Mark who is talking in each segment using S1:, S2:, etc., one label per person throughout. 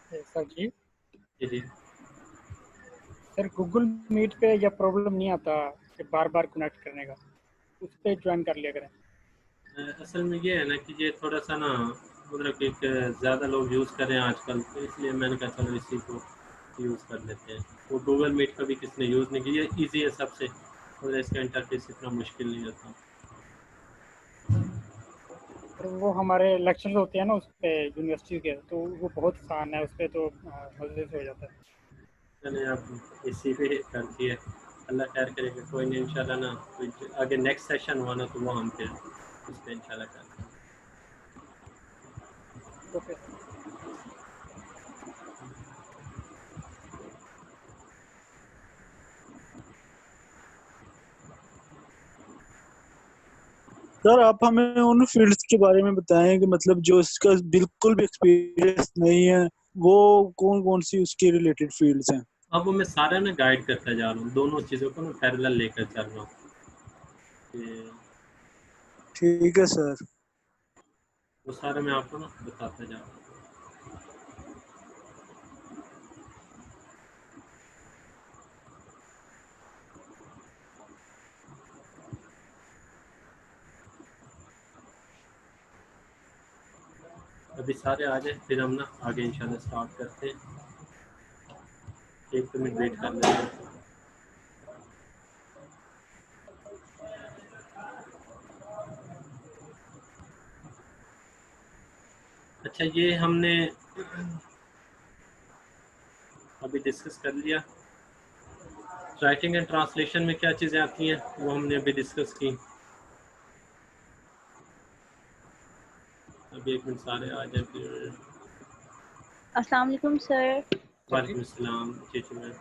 S1: Sir जी।
S2: जी जी।
S1: Sir Google meet पे यह प्रॉब्लम नहीं आता कि बार बार कनेक्ट करने का, उस पे ज्वाइन कर लिया करें।
S2: असल में ये है ना कि ये थोड़ा सा ना मतलब कि ज़्यादा लोग यूज़ कर रहे हैं आजकल, तो इसलिए मैंने कहा चलो इसी को यूज़ कर लेते हैं। वो गूगल मीट कभी किसी ने यूज़ नहीं किया, ये ईजी है सबसे, और इसका इंटरफेस इतना मुश्किल नहीं होता।
S1: और वो हमारे लेक्चर्स होते हैं ना उस पे यूनिवर्सिटी के, तो वो बहुत आसान है, उस पे तो मज़े से हो जाता है।
S2: मैंने आप इसी पे कर दिए। अल्लाह खैर करेगा, कोई नहीं इंशाल्लाह ना। कोई आगे नेक्स्ट सेशन हुआ ना तो वो हम फिर उस पर इंशाल्लाह करते हैं।
S1: Okay sir.
S3: सर आप हमें उन फील्ड्स के बारे में बताएं कि मतलब जो इसका बिल्कुल भी एक्सपीरियंस नहीं है, वो कौन कौन सी उसके रिलेटेड फील्ड्स हैं।
S2: अब वो मैं सारा ना गाइड करता जा रहा हूँ, दोनों चीज़ों को ना पैरेलल लेकर चल रहा हूँ।
S3: ठीक है सर।
S2: वो सारा मैं आपको ना बताता जा रहा हूँ। अभी सारे आ जाए फिर हम ना आगे इंशाल्लाह स्टार्ट करते हैं। एक मिनट वेट कर लेते हैं। अच्छा, ये हमने अभी डिस्कस कर लिया। राइटिंग एंड ट्रांसलेशन में क्या चीज़ें आती हैं वो हमने अभी डिस्कस की। अभी एक मिनट सारे आ जाए फिर।
S4: अस्सलाम वालेकुम सर।
S2: वालेकुम अस्सलाम। जी जी मैम।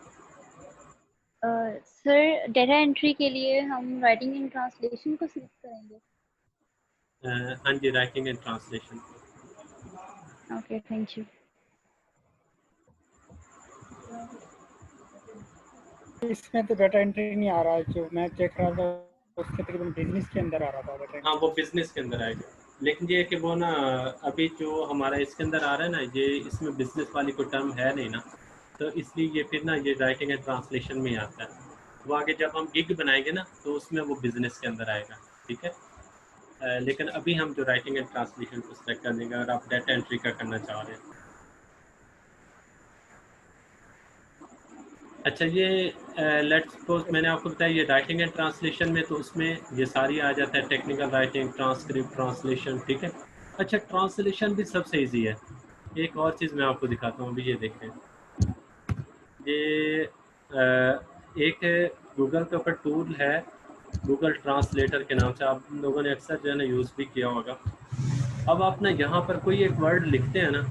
S4: सर डेटा एंट्री के लिए हम राइटिंग एंड ट्रांसलेशन को सिलेक्ट करेंगे।
S2: हाँ जी, writing and translation.
S4: Okay, thank you.
S1: इसमें तो डाटा एंट्री नहीं आ रहा है, जो मैं चेक रहा था उसके तकरीबन बिजनेस के अंदर आ रहा था डाटा
S2: हाँ,
S1: एंट्री।
S2: वो बिजनेस के अंदर आएगा, लेकिन ये है कि वो ना अभी जो हमारा इसके अंदर आ रहा है ना, ये इसमें बिजनेस वाली कोई टर्म है नहीं ना, तो इसलिए ये फिर ना ये राइटिंग एंड ट्रांसलेशन में ही आता है। वो आगे जब हम गिग बनाएंगे ना तो उसमें वो बिजनेस के अंदर आएगा। ठीक है। लेकिन अभी हम जो राइटिंग एंड ट्रांसलेशन को सेलेक्ट कर देंगे अगर आप डाटा एंट्री का करना चाह रहे हैं। अच्छा, ये लेट्स सपोज मैंने आपको बताया ये राइटिंग एंड ट्रांसलेशन में, तो उसमें ये सारी आ जाता है, टेक्निकल राइटिंग, ट्रांसक्रिप्ट, ट्रांसलेशन। ठीक है। अच्छा, ट्रांसलेशन भी सबसे इजी है। एक और चीज़ मैं आपको दिखाता हूँ, अभी ये देखें। ये एक गूगल के ऊपर टूल है, गूगल ट्रांसलेटर के नाम से, आप लोगों ने अक्सर जो है ना यूज़ भी किया होगा। अब आप ना यहाँ पर कोई एक वर्ड लिखते हैं ना,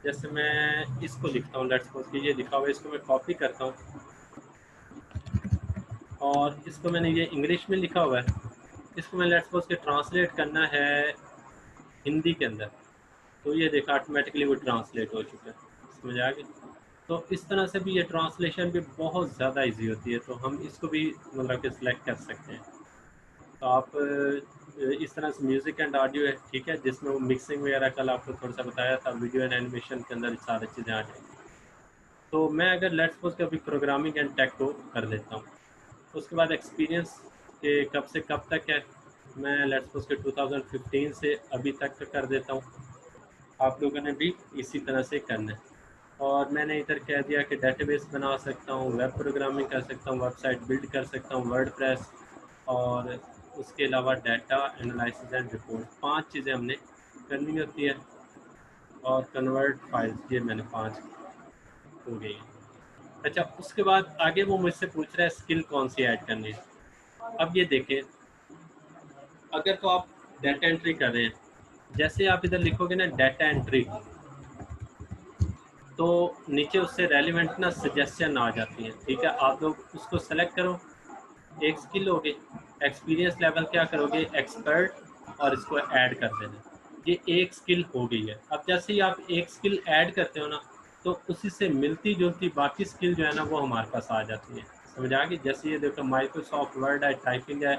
S2: जैसे मैं इसको लिखता हूँ, लेट्स सपोज कि ये लिखा हुआ है, इसको मैं कॉपी करता हूँ और इसको मैंने ये इंग्लिश में लिखा हुआ है, इसको मैं लेट्स सपोज के ट्रांसलेट करना है हिंदी के अंदर, तो ये देखा ऑटोमेटिकली वो ट्रांसलेट हो चुका है। समझ आ गई? तो इस तरह से भी ये ट्रांसलेशन भी बहुत ज़्यादा इजी होती है, तो हम इसको भी मतलब कि सिलेक्ट कर सकते हैं। तो आप इस तरह से म्यूज़िक एंड ऑडियो है, ठीक है, जिसमें वो मिक्सिंग वगैरह कल आपको थोड़ा सा बताया था, वीडियो एंड एनिमेशन के अंदर सारी चीज़ें आ जाएंगी। तो मैं अगर लेट्स सपोज कभी प्रोग्रामिंग एंड टेक को कर लेता हूँ, उसके बाद एक्सपीरियंस के कब से कब तक है, मैं लेट्स सपोज के 2015 से अभी तक का कर देता हूँ। आप लोगों ने भी इसी तरह से करना है। और मैंने इधर कह दिया कि डेटाबेस बना सकता हूँ, वेब प्रोग्रामिंग कर सकता हूँ, वेबसाइट बिल्ड कर सकता हूँ, वर्डप्रेस, और उसके अलावा डाटा एनालिसिस एंड रिपोर्ट, 5 चीज़ें हमने करनी होती है। और कन्वर्ट फाइल्स, ये मैंने 5 हो गई हैं। अच्छा, उसके बाद आगे वो मुझसे पूछ रहा है स्किल कौन सी ऐड करनी है। अब ये देखें, अगर तो आप डाटा एंट्री कर रहे हैं, जैसे आप इधर लिखोगे ना डाटा एंट्री, तो नीचे उससे रेलिवेंट ना सजेशन आ जाती हैं। ठीक है, आप लोग उसको सेलेक्ट करो, एक स्किल होगी, एक्सपीरियंस लेवल क्या करोगे, एक्सपर्ट, और इसको ऐड कर देना। ये एक स्किल हो गई है। अब जैसे ही आप एक स्किल ऐड करते हो ना, तो उसी से मिलती जुलती बाकी स्किल जो है ना वो हमारे पास आ जाती है। समझ आ गई? जैसे ये देखो, माइक्रोसॉफ्ट वर्ड है, टाइपिंग है,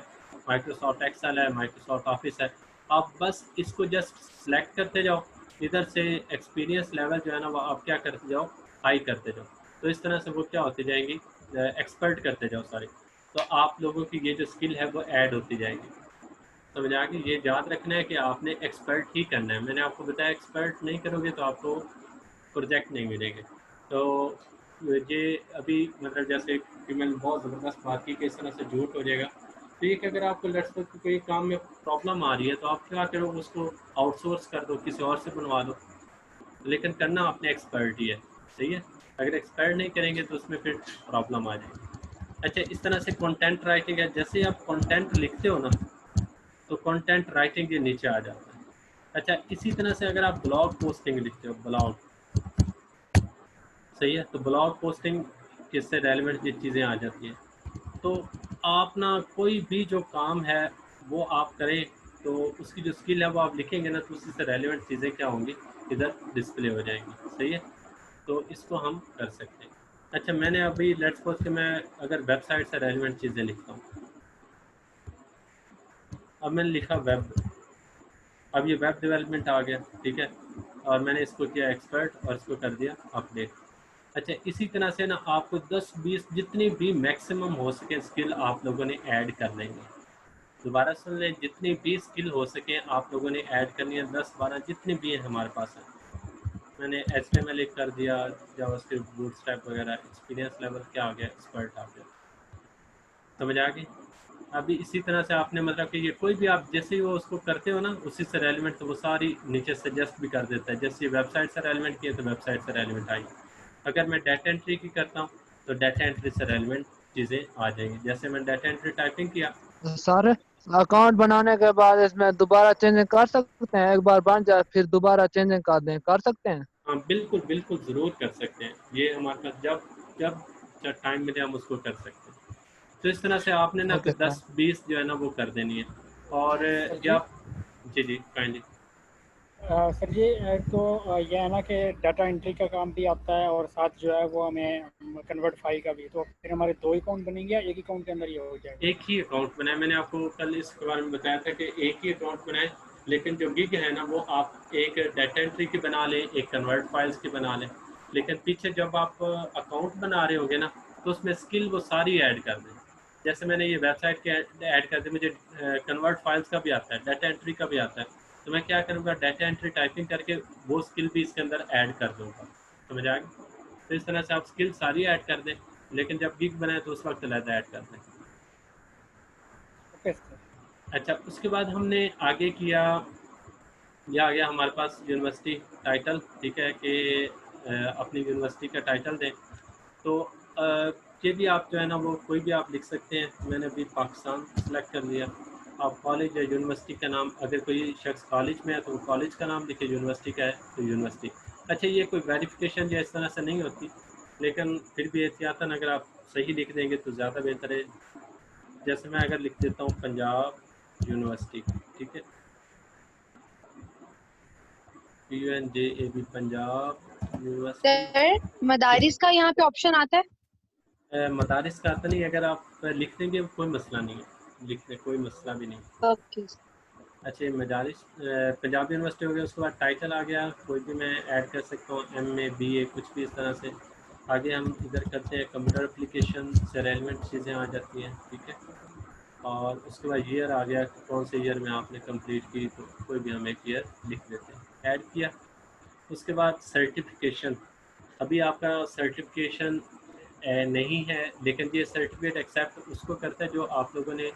S2: माइक्रोसॉफ्ट एक्सेल है, माइक्रोसॉफ्ट ऑफिस है। आप बस इसको जस्ट सेलेक्ट करते जाओ इधर से एक्सपीरियंस लेवल जो है ना वो आप क्या करते जाओ, हाई करते जाओ। तो इस तरह से वो क्या होती जाएंगी, एक्सपर्ट करते जाओ सारे। तो आप लोगों की ये जो स्किल है वो ऐड होती जाएगी। समझ आ गई? ये याद रखना है कि आपने एक्सपर्ट ही करना है। मैंने आपको बताया एक्सपर्ट नहीं करोगे तो आपको प्रोजेक्ट नहीं मिलेंगे। तो ये अभी मतलब जैसे कि मैंने बहुत ज़बरदस्त बात की कि इस तरह से झूठ हो जाएगा। तो ये कि अगर आपको लड़कों को कोई काम में प्रॉब्लम आ रही है तो आप क्या करो, उसको आउटसोर्स कर दो, किसी और से बनवा दो, लेकिन करना आपने एक्सपर्ट ही है। सही है? अगर एक्सपर्ट नहीं करेंगे तो उसमें फिर प्रॉब्लम आ जाएगी। अच्छा, इस तरह से कंटेंट राइटिंग है, जैसे आप कंटेंट लिखते हो ना तो कंटेंट राइटिंग के नीचे आ जाता है। अच्छा, इसी तरह से अगर आप ब्लॉग पोस्टिंग लिखते हो, ब्लॉग, सही है, तो ब्लॉग पोस्टिंग किससे रेलिवेंट ये चीज़ें आ जाती हैं। तो आप ना कोई भी जो काम है वो आप करें तो उसकी जो स्किल है वो आप लिखेंगे ना तो उसी से रेलिवेंट चीज़ें क्या होंगी, इधर डिस्प्ले हो जाएंगी। सही है? तो इसको हम कर सकते हैं। अच्छा, मैंने अभी लेट्स सपोज कि मैं अगर वेबसाइट से रेलिवेंट चीज़ें लिखता हूँ, अब मैंने लिखा वेब, अब ये वेब डेवलपमेंट आ गया, ठीक है, और मैंने इसको किया एक्सपर्ट और इसको कर दिया अपडेट। अच्छा, इसी तरह से ना आपको 10-20 जितनी भी मैक्सिमम हो सके स्किल आप लोगों ने ऐड कर लेंगे। दोबारा सुन लें, जितनी भी स्किल हो सके आप लोगों ने ऐड करनी है, 10-12 जितनी भी है हमारे पास है। मैंने HTML एक कर दिया, जावास्क्रिप्ट, बूटस्ट्रैप वगैरह, एक्सपीरियंस लेवल क्या आ गया, एक्सपर्ट आ गया। समझ आ गई? अभी इसी तरह से आपने मतलब कि ये कोई भी आप जैसे ही वो उसको करते हो ना उसी से रेलिवेंट तो वो सारी नीचे सजेस्ट भी कर देता है। जैसे ये वेबसाइट से रेलिवेंट किए तो वेबसाइट से रेलिवेंट आई। अगर मैं डाटा एंट्री की करता हूँ तो डाटा एंट्री से रेलिवेंट चीज़ें आ जाएंगी। जैसे मैं डाटा एंट्री टाइपिंग किया,
S5: सर अकाउंट बनाने के बाद इसमें दोबारा चेंजिंग कर सकते हैं? एक बार बन जाए फिर दोबारा चेंजिंग कर दें, कर सकते हैं?
S2: हाँ बिल्कुल बिल्कुल, ज़रूर कर सकते हैं। ये हमारे पास जब जब जब टाइम मिले हम उसको कर सकते हैं। तो इस तरह से आपने ना
S5: ओके
S2: कोई
S5: सर।
S2: 10-20 जो है ना वो कर देनी है। और
S1: सर
S2: ये
S1: जी,
S2: आप, जी जी काइंडली।
S1: सर जी, तो ये है ना कि डाटा एंट्री का काम भी आता है और साथ जो है वो हमें कन्वर्ट फाइल का भी, तो फिर हमारे दो अकाउंट बनेंगे या एक अकाउंट के अंदर ये हो जाएगा?
S2: एक ही अकाउंट बनाए, मैंने आपको कल इसके बारे में बताया था कि एक ही अकाउंट बनाए, लेकिन जो गिग है ना वो आप एक डाटा एंट्री की बना लें, एक कन्वर्ट फाइल्स की बना लें, लेकिन पीछे जब आप अकाउंट बना रहे होंगे ना तो उसमें स्किल वो सारी ऐड कर दें। जैसे मैंने ये वेबसाइट के ऐड कर दी, मुझे कन्वर्ट फाइल्स का भी आता है, डाटा एंट्री का भी आता है, तो मैं क्या करूँगा, डाटा एंट्री टाइपिंग करके वो स्किल भी इसके अंदर ऐड कर दूँगा। समझ आ गई? तो इस तरह से आप स्किल सारी ऐड कर दें, लेकिन जब गिग बनाए तो उस वक्त अलग ऐड कर दें।
S1: Okay sir.
S2: अच्छा, उसके बाद हमने आगे किया, ये आ गया हमारे पास यूनिवर्सिटी टाइटल, ठीक है, कि अपनी यूनिवर्सिटी का टाइटल दें। तो ये भी आप जो है ना वो कोई भी आप लिख सकते हैं। मैंने अभी पाकिस्तान सेलेक्ट कर लिया। आप कॉलेज या यूनिवर्सिटी का नाम, अगर कोई शख्स कॉलेज में है तो वो कॉलेज का नाम लिखे, यूनिवर्सिटी का है तो यूनिवर्सिटी। अच्छा, ये कोई वेरिफिकेशन या इस तरह से नहीं होती, लेकिन फिर भी एहतियातन अगर आप सही लिख देंगे तो ज़्यादा बेहतर है। जैसे मैं अगर लिख देता हूँ पंजाब यूनिवर्सिटी, ठीक है, PUNJAB पंजाब यूनिवर्सिटी।
S6: सर मदारिस का यहाँ पे ऑप्शन आता है?
S2: मदारिस का आता नहीं, अगर आप लिख देंगे कोई मसला नहीं है, लिखने कोई मसला भी नहीं।
S6: ओके।
S2: अच्छा, ये मदारिस पंजाब यूनिवर्सिटी हो गया। उसके बाद टाइटल आ गया, कोई भी मैं ऐड कर सकता हूँ, MA BA कुछ भी इस तरह से। आगे हम इधर करते हैं, कंप्यूटर एप्लीकेशन से रेलिवेंट चीज़ें आ जाती हैं, ठीक है। और उसके बाद ईयर आ गया, कौन से ईयर में आपने कंप्लीट की, तो कोई भी हम एक ईयर लिख देते हैं, ऐड किया। उसके बाद सर्टिफिकेशन, अभी आपका सर्टिफिकेशन नहीं है, लेकिन ये सर्टिफिकेट एक्सेप्ट उसको करता है जो आप लोगों ने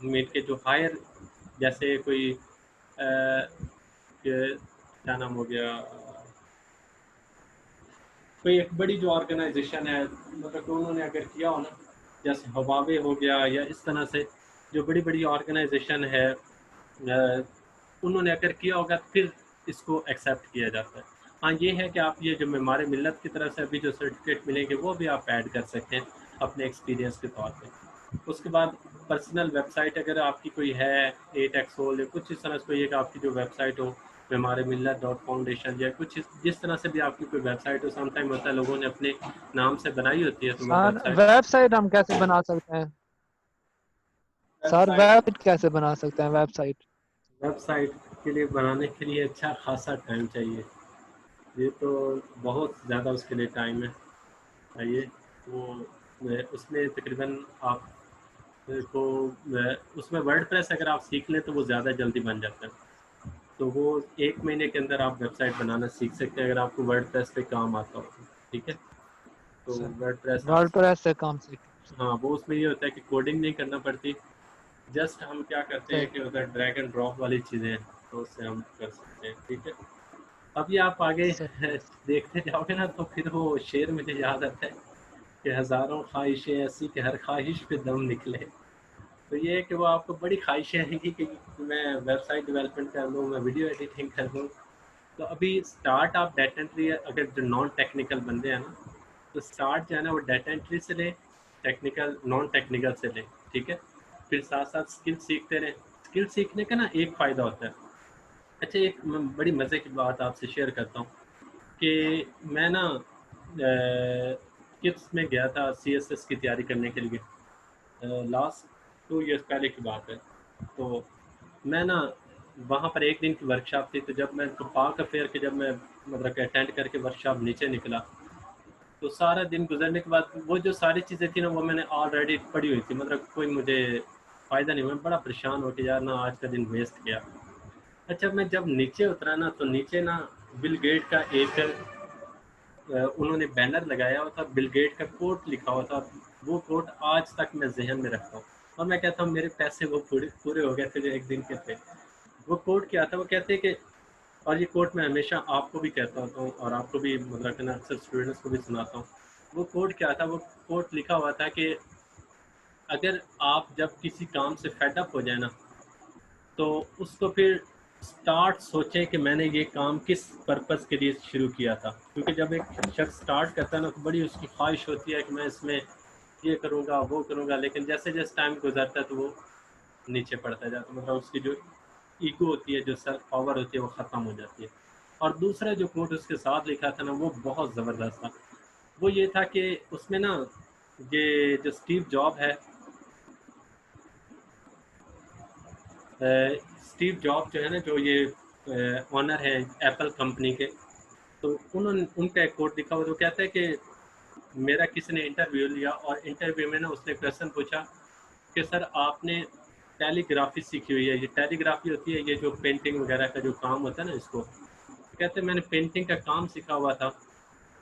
S2: मिल के जो हायर, जैसे कोई क्या नाम हो गया, कोई एक बड़ी जो ऑर्गेनाइजेशन है, मतलब कि उन्होंने अगर किया हो ना, जैसे हवावे हो गया या इस तरह से जो बड़ी बड़ी ऑर्गेनाइजेशन है, उन्होंने अगर किया होगा तो फिर इसको एक्सेप्ट किया जाता है। हाँ, ये है कि आप ये जो मेमार मिल्लत की तरफ से अभी जो सर्टिफिकेट मिलेंगे वो भी आप ऐड कर सकते हैं अपने एक्सपीरियंस के तौर पे। उसके बाद पर्सनल वेबसाइट अगर आपकी कोई है, 8x होल या कुछ इस तरह से कोई एक आपकी जो वेबसाइट हो, मेमार मिल्लत .फाउंडेशन या कुछ जिस तरह से भी आपकी कोई वेबसाइट हो, समटाइम होता है लोगों ने अपने नाम से बनाई होती है, तो मैं
S5: सर
S2: वेबसाइट,
S5: वेबसाइट हम कैसे बना सकते हैं? सर वेबसाइट कैसे बना सकते हैं, वेबसाइट?
S2: वेबसाइट के लिए बनाने के लिए अच्छा खासा टाइम चाहिए, ये तो बहुत ज़्यादा उसके लिए टाइम है। आइए वो उसमें तकरीबन आप को उसमें वर्डप्रेस अगर आप सीख लें तो वो ज़्यादा जल्दी बन जाता है। तो वो 1 महीने के अंदर आप वेबसाइट बनाना सीख सकते हैं अगर आपको वर्डप्रेस पे काम आता हो तो, ठीक है। तो वर्डप्रेस आप,
S5: वर्डप्रेस से काम सीख।
S2: हाँ वो उसमें ये होता है कि कोडिंग नहीं करना पड़ती, जस्ट हम क्या करते हैं
S5: ठीक।
S2: कि अगर ड्रैग एंड ड्रॉप वाली चीज़ें हैं तो उससे हम कर सकते हैं, ठीक है। अभी आप आगे
S5: सही।
S2: देखते जाओगे ना तो फिर वो शेर मुझे याद आता है कि हज़ारों ख्वाहिशें ऐसी कि हर ख्वाहिश पे दम निकले। तो ये है कि वो आपको बड़ी ख्वाहिशें हैं कि मैं वेबसाइट डेवलपमेंट कर लूँ, मैं वीडियो एडिटिंग कर लूँ। तो अभी स्टार्ट आप डाटा एंट्री, अगर जो नॉन टेक्निकल बंदे हैं ना, तो स्टार्ट जो है ना वो डाटा एंट्री से लें, टेक्निकल नॉन टेक्निकल से लें, ठीक है। फिर साथ साथ स्किल सीखते रहें। स्किल सीखने का ना एक फ़ायदा होता है। अच्छा, एक मैं बड़ी मज़े की बात आपसे शेयर करता हूँ कि मैं ना किप्स में गया था CSS की तैयारी करने के लिए, लास्ट 2 ईयर्स पहले की बात है। तो मैं ना वहाँ पर 1 दिन की वर्कशॉप थी, तो जब मैं पाक अफेयर के जब मैं मतलब अटेंड करके वर्कशॉप नीचे निकला, तो सारा दिन गुजरने के बाद वो जो सारी चीज़ें थी ना वो मैंने ऑलरेडी पढ़ी हुई थी, मतलब कोई मुझे फ़ायदा नहीं हुआ। मैं बड़ा परेशान हो के यार ना आज का दिन वेस्ट किया। अच्छा, मैं जब नीचे उतरा ना तो नीचे ना बिल गेट का एक उन्होंने बैनर लगाया हुआ था, बिल गेट का कोट लिखा हुआ था। वो कोट आज तक मैं जहन में रखता हूँ और मैं कहता हूँ मेरे पैसे वो पूरे पूरे हो गए थे जो 1 दिन के थे। वो कोट क्या था, वो कहते हैं कि, और ये कोट मैं हमेशा आपको भी कहता होता हूँ और आपको भी मतलब ना अक्सर स्टूडेंट्स को भी सुनाता हूँ। वो कोट क्या था, वो कोट लिखा हुआ था कि अगर आप जब किसी काम से फेड अप हो जाए ना, तो उसको फिर स्टार्ट सोचें कि मैंने ये काम किस पर्पस के लिए शुरू किया था। क्योंकि जब एक शख्स स्टार्ट करता है ना तो बड़ी उसकी ख्वाहिश होती है कि मैं इसमें ये करूँगा वो करूँगा, लेकिन जैसे जैसे टाइम गुजरता है तो वो नीचे पड़ता जाता है, मतलब उसकी जो ईगो होती है, जो सेल्फ पावर होती है, वो ख़त्म हो जाती है। और दूसरा जो कोट उसके साथ लिखा था ना वो बहुत ज़बरदस्त था। वो ये था कि उसमें ना ये जो स्टीव जॉब है, स्टीव जॉब जो है ना, जो ये ऑनर है एप्पल कंपनी के, तो उन्होंने उनका एक कोट लिखा हुआ तो कहता है कि मेरा किसी ने इंटरव्यू लिया और इंटरव्यू में ना उसने क्वेश्चन पूछा कि सर आपने टेलीग्राफी सीखी हुई है। ये टेलीग्राफी होती है, ये जो पेंटिंग वगैरह का जो काम होता है ना, इसको कहते हैं मैंने पेंटिंग का काम सीखा हुआ था।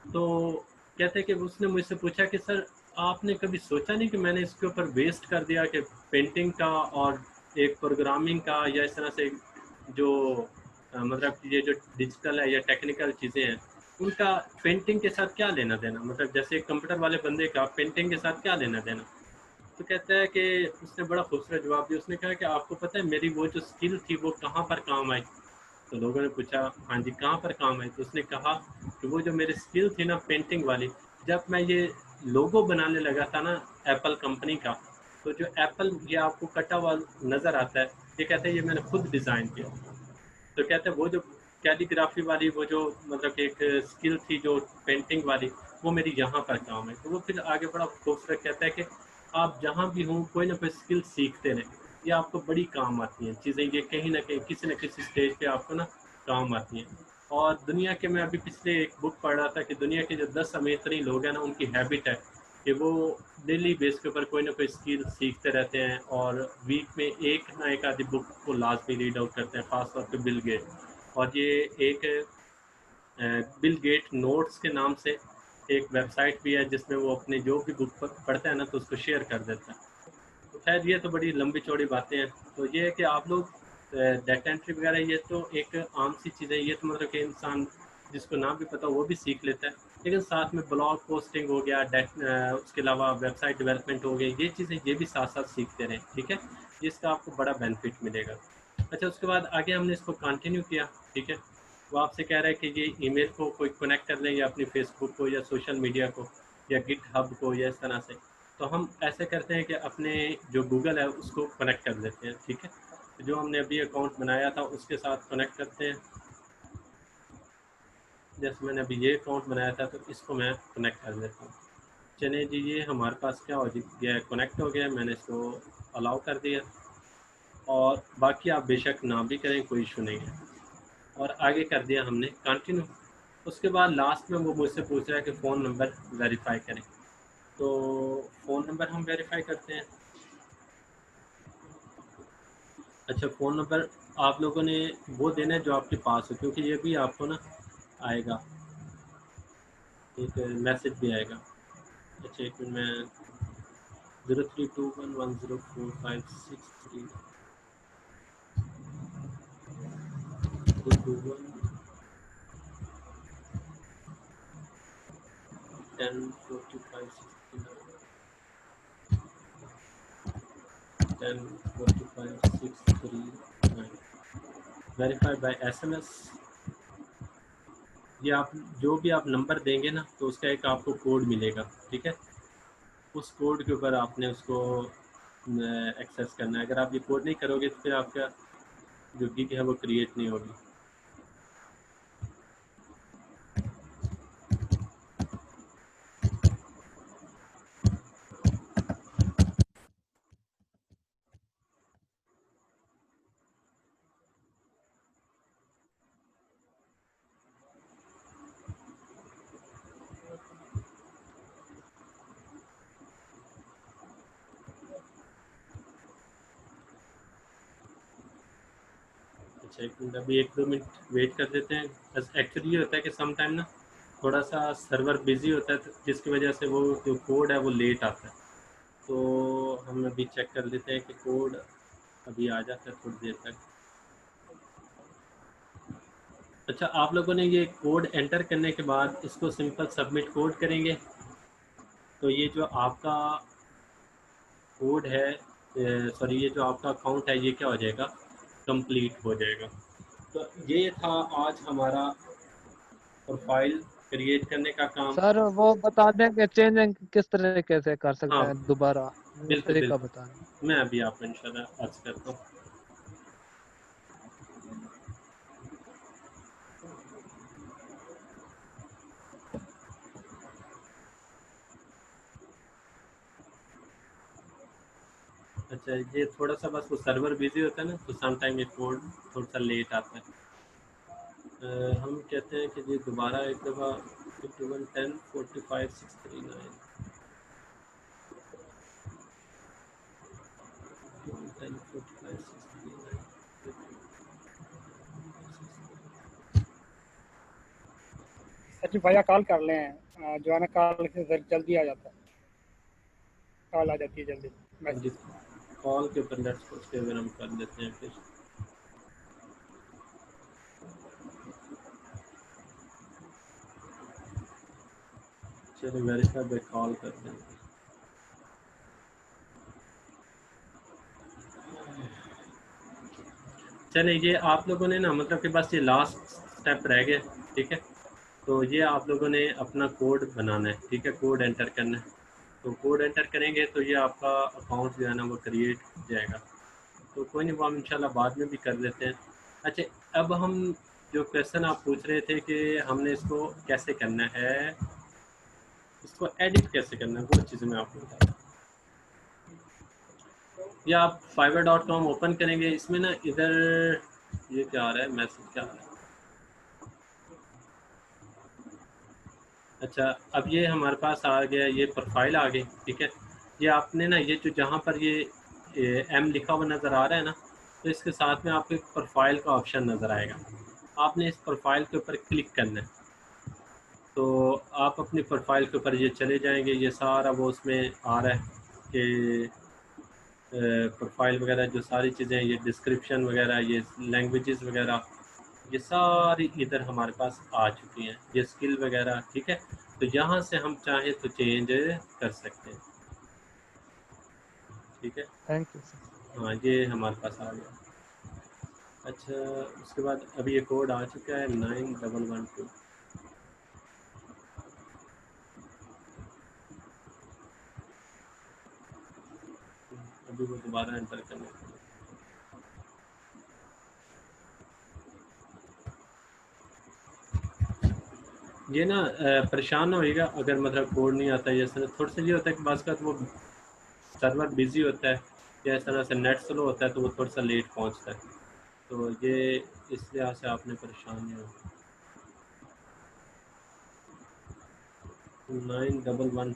S2: तो कहते हैं कि उसने मुझसे पूछा कि सर आपने कभी सोचा नहीं कि मैंने इसके ऊपर वेस्ट कर दिया कि पेंटिंग का और एक प्रोग्रामिंग का या इस तरह से जो मतलब ये जो डिजिटल है या टेक्निकल चीज़ें हैं उनका पेंटिंग के साथ क्या लेना देना, मतलब जैसे कंप्यूटर वाले बंदे का पेंटिंग के साथ क्या लेना देना। तो कहता है कि उसने बड़ा खूबसूरत जवाब दिया। उसने कहा कि आपको पता है मेरी वो जो स्किल थी वो कहाँ पर काम आई। तो लोगों ने पूछा हाँ जी कहाँ पर काम आई। तो उसने कहा कि वो जो मेरी स्किल थी ना पेंटिंग वाली, जब मैं ये लोगो बनाने लगा था ना एप्पल कंपनी का, तो जो एप्पल ये आपको कटा हुआ नज़र आता है, ये कहते हैं ये मैंने खुद डिज़ाइन किया। तो कहते हैं वो जो कैलीग्राफी वाली वो जो मतलब एक स्किल थी जो पेंटिंग वाली, वो मेरी यहाँ पर काम है। तो वो फिर आगे बड़ा खूबसूरत कहता है कि आप जहाँ भी हों कोई ना कोई स्किल सीखते रहें, ये आपको बड़ी काम आती हैं चीज़ें, ये कहीं ना कहीं किसी न किसी स्टेज पे आपको ना काम आती हैं। और दुनिया के, मैं अभी पिछले एक बुक पढ़ रहा था कि दुनिया के जो 10 अमीर तरीन लोग हैं ना, उनकी हैबिट है कि वो डेली बेस के ऊपर कोई ना कोई स्किल सीखते रहते हैं और वीक में एक ना एक आधी बुक को लाजमी रीड आउट करते हैं, ख़ास तौर पे बिल गेट। और ये एक बिल गेट नोट्स के नाम से एक वेबसाइट भी है जिसमें वो अपने जो भी बुक पढ़ता है ना तो उसको शेयर कर देता है। तो खैर ये तो बड़ी लंबी चौड़ी बातें हैं। तो ये है कि आप लोग डाटा एंट्री वगैरह ये तो एक आम सी चीज़ है, ये तो मतलब कि इंसान जिसको ना भी पता वो भी सीख लेता है। लेकिन साथ में ब्लॉग पोस्टिंग हो गया, उसके अलावा वेबसाइट डेवलपमेंट हो गई, ये चीज़ें ये भी साथ साथ सीखते रहें, ठीक है, जिसका आपको बड़ा बेनिफिट मिलेगा। अच्छा, उसके बाद आगे हमने इसको कंटिन्यू किया, ठीक है। वो आपसे कह रहा है कि ये ईमेल को कोई कनेक्ट कर लें या अपनी फेसबुक को या सोशल मीडिया को या गिट हब को या इस तरह से। तो हम ऐसे करते हैं कि अपने जो गूगल है उसको कनेक्ट कर देते हैं, ठीक है। तो जो हमने अभी अकाउंट बनाया था उसके साथ कनेक्ट करते हैं। जैसे मैंने अभी ये अकाउंट बनाया था तो इसको मैं कनेक्ट कर देता हूँ। चलिए जी, ये हमारे पास क्या हो गया, कनेक्ट हो गया। मैंने इसको अलाउ कर दिया। और बाकी आप बेशक ना भी करें, कोई इशू नहीं है। और आगे कर दिया हमने कंटिन्यू। उसके बाद लास्ट में वो मुझसे पूछ रहा है कि फ़ोन नंबर वेरीफाई करें, तो फ़ोन नंबर हम वेरीफाई करते हैं। अच्छा, फ़ोन नंबर आप लोगों ने वो देना है जो आपके पास हो, क्योंकि ये भी आपको ना आएगा, एक मैसेज भी आएगा। अच्छा एक मिनट, मैं 0321104563 104569 वेरीफाई बाय SMS। ये आप जो भी आप नंबर देंगे ना, तो उसका एक आपको कोड मिलेगा, ठीक है। उस कोड के ऊपर आपने उसको एक्सेस करना है। अगर आप ये कोड नहीं करोगे तो फिर आपका जो गिग है वो क्रिएट नहीं होगी। अच्छा एक मिनट, अभी 1-2 मिनट वेट कर देते हैं। बस एक्चुअली ये होता है कि सम टाइम ना थोड़ा सा सर्वर बिजी होता है, जिसकी वजह से वो जो कोड है वो लेट आता है। तो हम अभी चेक कर लेते हैं कि कोड अभी आ जाता है थोड़ी देर तक। अच्छा, आप लोगों ने ये कोड एंटर करने के बाद इसको सिंपल सबमिट कोड करेंगे, तो ये जो आपका कोड है, सॉरी, ये जो आपका अकाउंट है ये क्या हो जाएगा, कंप्लीट हो जाएगा। तो ये था आज हमारा प्रोफाइल क्रिएट करने का काम।
S5: सर वो बता दें कि चेंजिंग किस तरीके से कर सकते
S2: हाँ
S5: हैं दोबारा, वो
S2: बिल्कुल
S5: तरीका
S2: बिल्कुल,
S5: बता दें।
S2: मैं अभी आपको इंशाल्लाह अर्ज करता हूँ। अच्छा, ये थोड़ा सा बस वो सर्वर बिजी होता है ना, तो सम टाइम ये कोड थोड़ा सा लेट आता है। हम कहते हैं कि जी दोबारा एक दफ़ा 51104569
S1: सचिव भैया कॉल कर लें, जो है ना कॉल से जल्दी आ जाता है, कॉल आ जाती है जल्दी मैसेज।
S2: कॉल के ऊपर लेट्स को उसके अगर हम कर देते हैं फिर। चलिए वेरीफाई बाय कॉल करते हैं। चलिए ये आप लोगों ने ना, मतलब कि बस ये लास्ट स्टेप रह गया, ठीक है। तो ये आप लोगों ने अपना कोड बनाना है, ठीक है, कोड एंटर करना है। तो कोड एंटर करेंगे तो ये आपका अकाउंट जो है ना वो क्रिएट हो जाएगा। तो कोई नहीं, वो हम इंशाल्लाह बाद में भी कर लेते हैं। अच्छा, अब हम जो क्वेश्चन आप पूछ रहे थे कि हमने इसको कैसे करना है, इसको एडिट कैसे करना है, वो चीज़ मैं आपको बताता हूँ। या आप fiverr.com ओपन करेंगे, इसमें ना इधर ये क्या आ रहा है, मैसेज क्या आ रहा है। अच्छा, अब ये हमारे पास आ गया, ये प्रोफाइल आ गई, ठीक है। ये आपने ना ये जो जहाँ पर ये एम लिखा हुआ नज़र आ रहा है ना, तो इसके साथ में आपको एक प्रोफाइल का ऑप्शन नज़र आएगा। आपने इस प्रोफाइल के ऊपर क्लिक करना है। तो आप अपनी प्रोफाइल के ऊपर ये चले जाएंगे, ये सारा वो उसमें आ रहा है कि प्रोफाइल वगैरह जो सारी चीज़ें, ये डिस्क्रिप्शन वगैरह, ये लैंग्वेजेस वगैरह, ये सारी इधर हमारे पास आ चुकी हैं, ये स्किल वगैरह, ठीक है। तो यहाँ से हम चाहें तो चेंज कर सकते हैं, ठीक है।
S5: Thank you sir.
S2: हाँ, ये हमारे पास आ गया। अच्छा, उसके बाद अभी ये कोड आ चुका है 9112। अभी वो दोबारा एंटर करना है। ये ना परेशान होइएगा अगर मतलब कोड नहीं आता है। जैसे थोड़ा सा ये होता है कि बाज़ का वो सर्वर बिजी होता है, या इस तरह से नेट स्लो होता है तो वो थोड़ा सा लेट पहुंचता है, तो ये इस लिहाज से आपने परेशान नहीं हो। 9112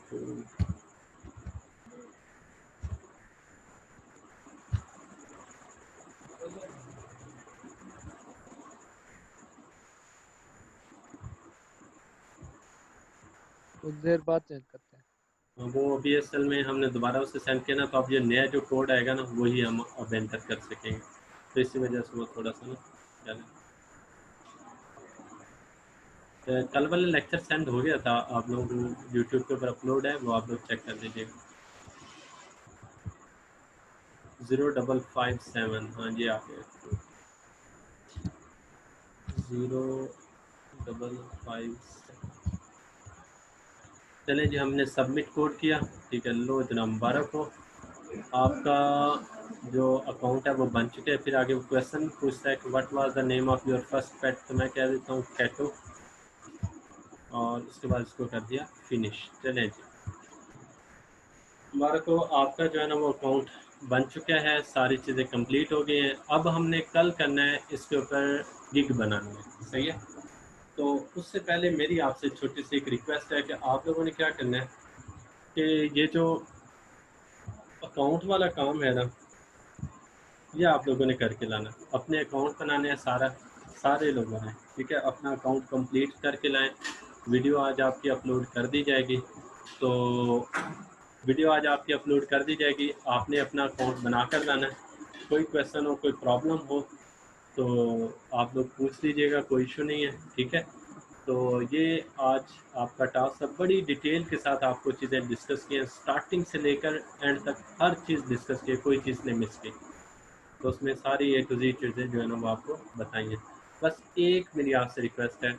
S5: कुछ देर बाद चेंज करते हैं।
S2: वो अभी असल में हमने दोबारा उसे सेंड किया ना, तो अब ये नया जो कोड आएगा ना वही हम अब एंटर कर सकेंगे, तो इसी वजह से वो थोड़ा सा ना चले। कल वाला लेक्चर सेंड हो गया था आप लोगों को, यूट्यूब के ऊपर अपलोड है, वो आप लोग चेक कर लीजिएगा। 0557 हाँ जी आ गया। 0557 चले जी, हमने सबमिट कोड किया, ठीक है। लो जना मुबारक हो, आपका जो अकाउंट है वो बन चुके हैं। फिर आगे वो क्वेश्चन पूछता है कि what was the name of your first pet, तो मैं कह देता हूँ कैटो, और उसके बाद इसको कर दिया फिनिश। चलें जी, मुबारक हो, आपका जो है ना वो अकाउंट बन चुका है, सारी चीज़ें कंप्लीट हो गई हैं। अब हमने कल करना है इसके ऊपर गिग बनानी है, सही है। तो उससे पहले मेरी आपसे छोटी सी एक रिक्वेस्ट है कि आप लोगों ने क्या करना है कि ये जो अकाउंट वाला काम है ना, ये आप लोगों ने करके लाना। अपने अकाउंट बनाने हैं सारे लोगों ने, ठीक है। अपना अकाउंट कंप्लीट करके लाएं। वीडियो आज आपकी अपलोड कर दी जाएगी, तो वीडियो आज आपकी अपलोड कर दी जाएगी, आपने अपना अकाउंट बना कर लाना है। कोई क्वेश्चन हो, कोई प्रॉब्लम हो तो आप लोग पूछ लीजिएगा, कोई इशू नहीं है, ठीक है। तो ये आज आपका टास्क है, बड़ी डिटेल के साथ आपको चीज़ें डिस्कस की हैं, स्टार्टिंग से लेकर एंड तक हर चीज़ डिस्कस की है, कोई चीज़ नहीं मिस की। तो उसमें सारी A to Z चीज़ें जो है ना वो आपको बताएंगे। बस एक मेरी आपसे रिक्वेस्ट है,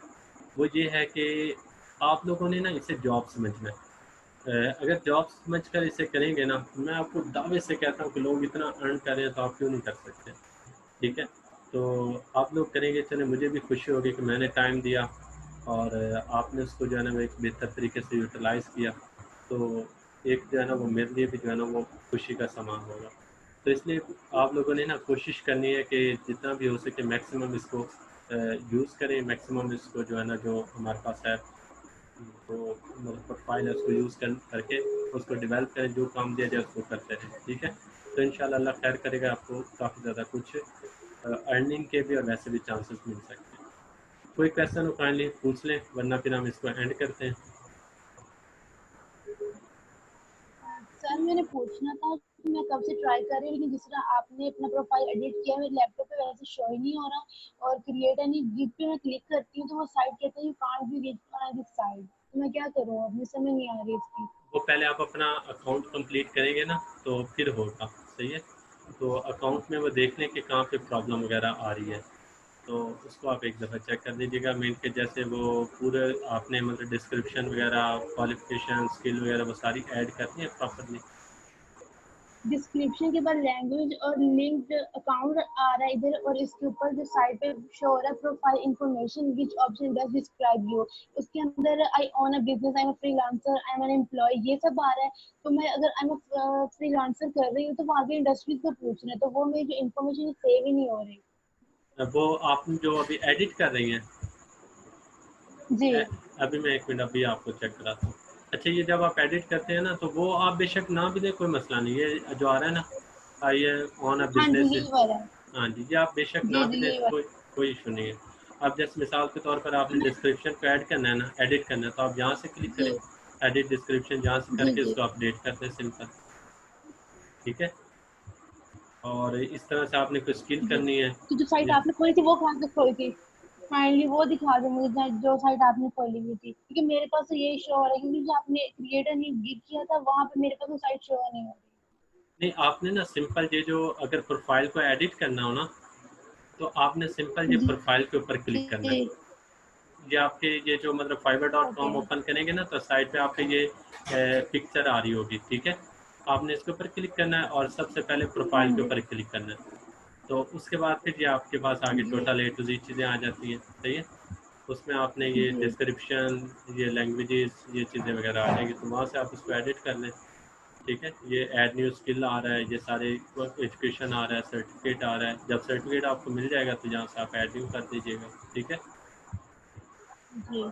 S2: वो ये है कि आप लोगों ने ना इसे जॉब समझना है। अगर जॉब समझ कर इसे करेंगे ना, मैं आपको दावे से कहता हूँ कि लोग इतना अर्न कर रहे हैं तो आप क्यों नहीं कर सकते, ठीक है। तो आप लोग करेंगे, चले मुझे भी खुशी होगी कि मैंने टाइम दिया और आपने उसको जो है ना वो एक बेहतर तरीके से यूटिलाइज़ किया, तो एक जो है ना वो मेरे लिए भी जो है ना वो खुशी का सामान होगा। तो इसलिए आप लोगों ने ना कोशिश करनी है कि जितना भी हो सके मैक्सिमम इसको यूज़ करें, मैक्सिमम इसको जो है ना जो हमारे पास है तो मतलब प्रोफाइल है उसको यूज़ करके उसको डेवलप करें, जो काम दिया जाए उसको करते रहें, ठीक है। तो इंशाल्लाह अल्लाह खैर करेगा, आपको काफ़ी ज़्यादा कुछ अर्निंग के भी और वैसे भी चांसेस मिल सकते हैं। कोई क्वेश्चन हो काइंडली पूछ लें, वरना फिर हम इसको एंड करते हैं।
S6: सर मैंने पूछना था कि मैं कब से ट्राई कर रही हूँ, लेकिन जिस तरह आपने अपना प्रोफाइल एडिट किया मेरे लैपटॉप पे वैसे शो ही नहीं हो रहा, और क्रिएट एनी गिग पे मैं क्लिक करती हूँ तो वो साइट कहता है you can't be reached on this site. तो मैं क्या करूँ, अब मुझे समझ नहीं आ रही इसकी।
S2: वो पहले आप अपना अकाउंट कंप्लीट करेंगे ना तो फिर होगा, सही है। तो अकाउंट में वो देख लें कि कहाँ पे प्रॉब्लम वगैरह आ रही है, तो उसको आप एक दफ़ा चेक कर लीजिएगा। मेन के जैसे वो पूरे आपने मतलब डिस्क्रिप्शन वगैरह, क्वालिफिकेशन, स्किल वगैरह वो सारी ऐड करनी है प्रॉपरली।
S6: डिस्क्रिप्शन के बाद लैंग्वेज और लिंक्ड अकाउंट आ रहा है इधर, और इसके ऊपर जो साइट पे शो हो रहा है profile information which option does describe you, उसके अंदर I own a business, I am a freelancer, I am an employ, ये सब आ रहा है। तो मैं अगर आई एम फ्रीलांसर कर रही हूँ तो वहाँ के इंडस्ट्रीज को पूछ रहे हैं, तो वो मेरी जो इन्फॉर्मेशन सेव ही नहीं हो रही।
S2: वो आप जो अभी एडिट कर रही हैं,
S6: जी
S2: अभी मैं एक मिनट अभी आपको चेक कराता हूँ। अच्छा, ये जब आप एडिट करते हैं ना तो वो आप बेशक ना भी दें, कोई मसला नहीं, ये जो आ रहा है ना आई ऑन अ
S6: हाँ जी
S2: बिजनेस,
S6: यही वाला है।
S2: हाँ जी, ये आप बेशक
S6: जी
S2: ना भी
S6: जी
S2: दें
S6: यही
S2: तो
S6: वाला।
S2: कोई इशू नहीं है। अब जैसे मिसाल के तौर पर आपने डिस्क्रिप्शन को ऐड करना है ना, एडिट करना है, तो आप यहाँ से क्लिक
S6: जी
S2: करें, एडिट डिस्क्रिप्शन, जहाँ से
S6: जी
S2: करके
S6: जी
S2: उसको अपडेट करते हैं, सिंपल, ठीक है। और इस तरह से आपने कोई स्किल
S6: जी।
S2: करनी है
S6: तो जो साइट
S2: या
S6: आपने खोली थी वो कहाँ से खोली थी, काइंडली वो दिखा दो मुझे जो साइट आपने खोली हुई थी, क्योंकि मेरे पास तो यही शो हो रहा है, क्योंकि जो आपने क्रिएटर ने गिग किया था वहां पे मेरे पास वो साइट शो नहीं हो रही।
S2: नहीं, आपने ना सिंपल ये जो अगर प्रोफाइल को एडिट करना हो ना तो आपने सिंपल ये
S6: जी
S2: प्रोफाइल के ऊपर क्लिक करना है।
S6: जी
S2: ये आपके ये जो मतलब fiverr.com
S6: ओके
S2: ओपन करेंगे ना तो साइड पे आपके ये पिक्चर आ रही होगी, ठीक है। आपने इसके ऊपर क्लिक करना है और सबसे पहले
S6: हाँ
S2: प्रोफाइल के
S6: जी
S2: ऊपर क्लिक करना है। तो उसके बाद फिर ये आपके पास आगे
S6: जी
S2: टोटल A to Z चीज़ें आ जाती हैं, सही है। उसमें आपने ये
S6: जी
S2: डिस्क्रिप्शन, ये लैंग्वेजेस, ये चीज़ें वगैरह आ जाएंगी, तो वहाँ से आप उसको एडिट कर लें, ठीक है। ये ऐड न्यू स्किल आ रहा है, ये सारे एजुकेशन आ रहा है, सर्टिफिकेट आ रहा है। जब सर्टिफिकेट आपको मिल जाएगा तो यहाँ से आप ऐड न्यू कर दीजिएगा, ठीक है।
S6: जी।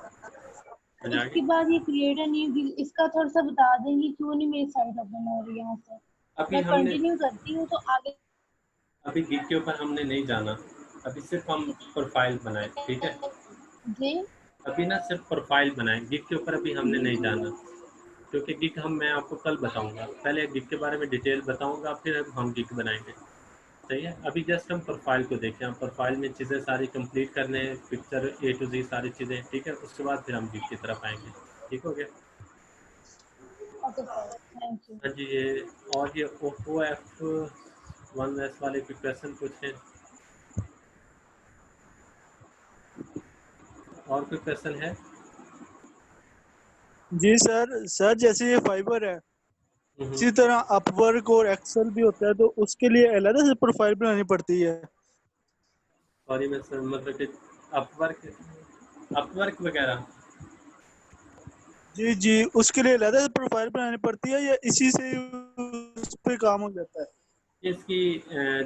S2: समझ आ
S6: इसके
S2: गई?
S6: बाद ये क्रिएट न्यू, इसका थोड़ा सा बता देंगे क्यों नहीं मेरी साइट ओपन हो रही है यहाँ से।
S2: अभी
S6: मैं
S2: हमने
S6: कंटिन्यू करती हूँ तो आगे।
S2: अभी गिग के ऊपर हमने नहीं जाना, अभी सिर्फ हम प्रोफाइल बनाए, ठीक है।
S6: जी
S2: अभी ना सिर्फ प्रोफाइल बनाए, गिग के ऊपर अभी हमने नहीं जाना, क्योंकि गिग मैं आपको कल बताऊंगा। पहले गिग के बारे में डिटेल बताऊंगा, फिर हम गिग बनाएंगे, सही है। अभी जस्ट हम प्रोफाइल को देखें, हम प्रोफाइल में चीज़ें सारी कंप्लीट करने हैं, पिक्चर A to Z सारी चीज़ें, ठीक है। उसके बाद फिर हम गिग की तरफ आएंगे, ठीक हो गया।
S6: Okay sir, thank you.
S2: हाँ जी, ये और ये ओप्पो F1s वाले कोई क्वेश्चन पूछें, और कोई क्वेश्चन है?
S3: जी सर जैसे ये फाइबर है, इसी तरह अपवर्क और एक्सेल भी होता है, तो उसके लिए अलग से प्रोफाइल बनानी पड़ती है।
S2: सॉरी मैं सर, मतलब कि अपवर्क वगैरह।
S3: जी उसके लिए अलग से प्रोफाइल बनानी पड़ती है या इसी से उस पे काम हो जाता है?
S2: इसकी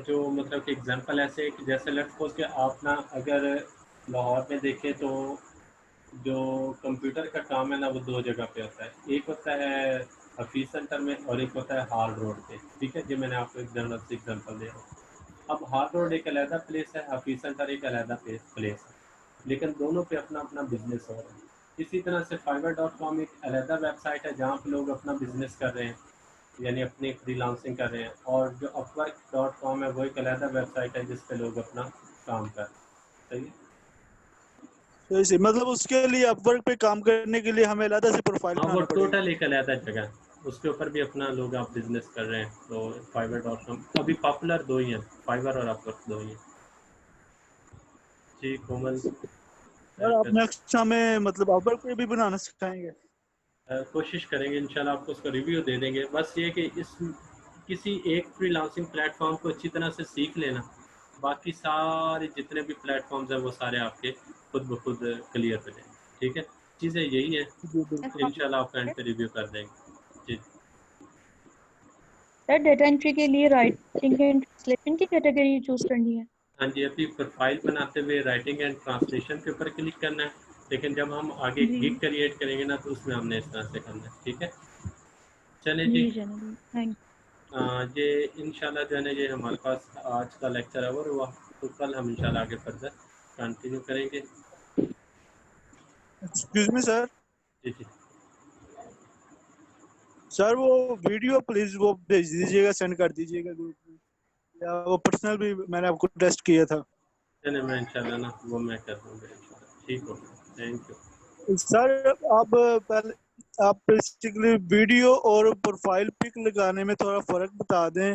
S2: जो मतलब कि एग्जांपल ऐसे कि जैसे लेट्स सपोज कि आप ना अगर लाहौर में देखें तो जो कंप्यूटर का काम है ना वो दो जगह पे होता है। एक होता है हफीज सेंटर में और एक होता है हार्ड रोड पे, ठीक है। जो मैंने आपको एक जनरल से एग्जांपल दे रहा हूँ। अब हार्ड रोड एक अलहदा प्लेस है, हफीज सेंटर एक अलहदा प्लेस है, लेकिन दोनों पे अपना अपना बिजनेस हो रहा है। इसी तरह से fiverr.com एक अलहदा वेबसाइट है जहाँ पे लोग अपना बिजनेस कर रहे हैं, यानी अपनी फ्रीलांसिंग कर रहे हैं। और जो upwork.com है वो एक अलहदा वेबसाइट है जिस पे लोग अपना काम कर रहे हैं, सही है।
S3: तो इसे मतलब उसके लिए अपवर्क पे काम करने के लिए हमें अलग से प्रोफाइल
S2: हाँ, वो
S3: बनाना पड़ेगी।
S2: टोटल एक अलहदा जगह है, उसके ऊपर भी अपना लोग आप बिजनेस कर रहे हैं। तो fiverr.com अभी पॉपुलर दो ही हैं, फाइवर और अपवर्क दो ही हैं। जी कोमल,
S3: और आप नेक्स्ट हमें मतलब अपवर्क पे भी बनाना सिखाएंगे?
S2: कोशिश करेंगे इंशाल्लाह, आपको उसका रिव्यू दे देंगे। बस ये कि इस किसी एक फ्रीलांसिंग प्लेटफॉर्म को अच्छी तरह से सीख लेना, बाकी सारे जितने भी प्लेटफॉर्म्स हैं वो सारे आपके खुद ब खुद क्लियर हो जाएंगे, ठीक है। चीज़ें यही हैं,
S3: जी बिल्कुल।
S2: इंशाल्लाह आपका एंड पे रिव्यू कर देंगे। जी
S7: सर डेटा एंट्री के लिए राइटिंग एंड ट्रांसलेशन की कैटेगरी चूज करनी है?
S2: हाँ जी, अभी प्रोफाइल बनाते हुए राइटिंग एंड ट्रांसलेशन के ऊपर क्लिक करना है, लेकिन जब हम आगे
S7: जी
S2: गिग क्रिएट करेंगे ना तो उसमें हमने इस तरह से करना है, ठीक है। चले जी,
S7: जी चलिए, थैंक
S2: ये इंशाल्लाह जो है ना ये हमारे पास आज का लेक्चर ओवर हुआ, तो कल हम इंशाल्लाह आगे फर्दर कंटिन्यू करेंगे।
S3: Excuse me sir.
S2: जी जी
S3: सर वो वीडियो प्लीज वो भेज दीजिएगा, सेंड कर दीजिएगा ग्रुप में, या वो पर्सनल भी मैंने आपको टेस्ट किया था।
S2: चलिए, मैं इंशाल्लाह ना वो मैं कर दूँगा इंशाल्लाह, ठीक हो गया, थैंक यू।
S3: सर पहले आप बेसिकली वीडियो और प्रोफाइल पिक लगाने में थोड़ा फर्क बता दें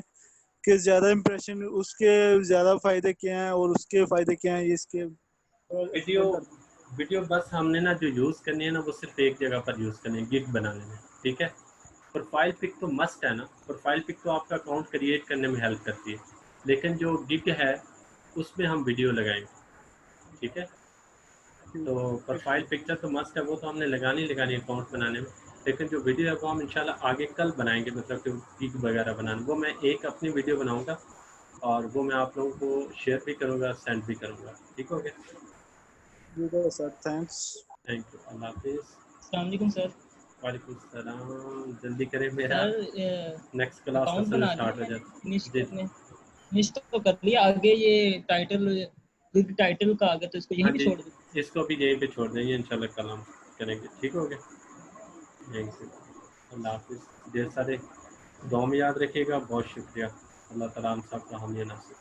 S3: कि ज्यादा इम्प्रेशन उसके ज्यादा फायदे क्या हैं और उसके फायदे क्या हैं, इसके
S2: वीडियो
S3: एक्सप्लेन कर।
S2: वीडियो बस हमने ना जो यूज़ करनी है ना वो सिर्फ एक जगह पर यूज़ करनी है, गिग बनाने में, ठीक है। प्रोफाइल पिक तो मस्ट है ना, प्रोफाइल पिक तो आपका अकाउंट क्रिएट करने में हेल्प करती है, लेकिन जो गिग है उसमें हम वीडियो लगाएंगे, ठीक है। तो प्रोफाइल पिक्चर तो मस्ट है, वो तो हमने लगानी अकाउंट बनाने में, लेकिन जो वीडियो है वो हम इंशाल्लाह आगे कल बनाएंगे, मतलब कि गिग वगैरह बनाने। वो मैं एक अपनी वीडियो बनाऊंगा और वो मैं आप लोगों को शेयर भी करूंगा, सेंड भी करूंगा, ठीक हो गया।
S3: ठीक है सर, थैंक्स।
S2: थैंक यू, अल्लाह हाफिज़।
S8: अस्सलाम वालेकुम सर।
S2: वालेकुम सलाम, जल्दी करें, मेरा
S8: सर
S2: नेक्स्ट क्लास
S8: अकाउंट
S2: असल
S8: बना
S2: स्टार्ट हो
S8: लिया
S2: जाती
S8: फिनिश
S2: जी।
S8: करने, फिनिश तो कर लिया, आगे ये टाइटल बिग टाइटल का आगे तो इसको
S2: हाँ
S8: यहीं पे
S2: जी,
S8: छोड़ दूँ?
S2: इसको भी यहीं पे छोड़ देंगे इंशाल्लाह, कल हम करेंगे, ठीक हो गया। यहीं से अल्लाह हाफिज़। ढेर सारे दुआ में याद रखिएगा, बहुत शुक्रिया। अल्लाह ताला हम सब का हामी नसीब।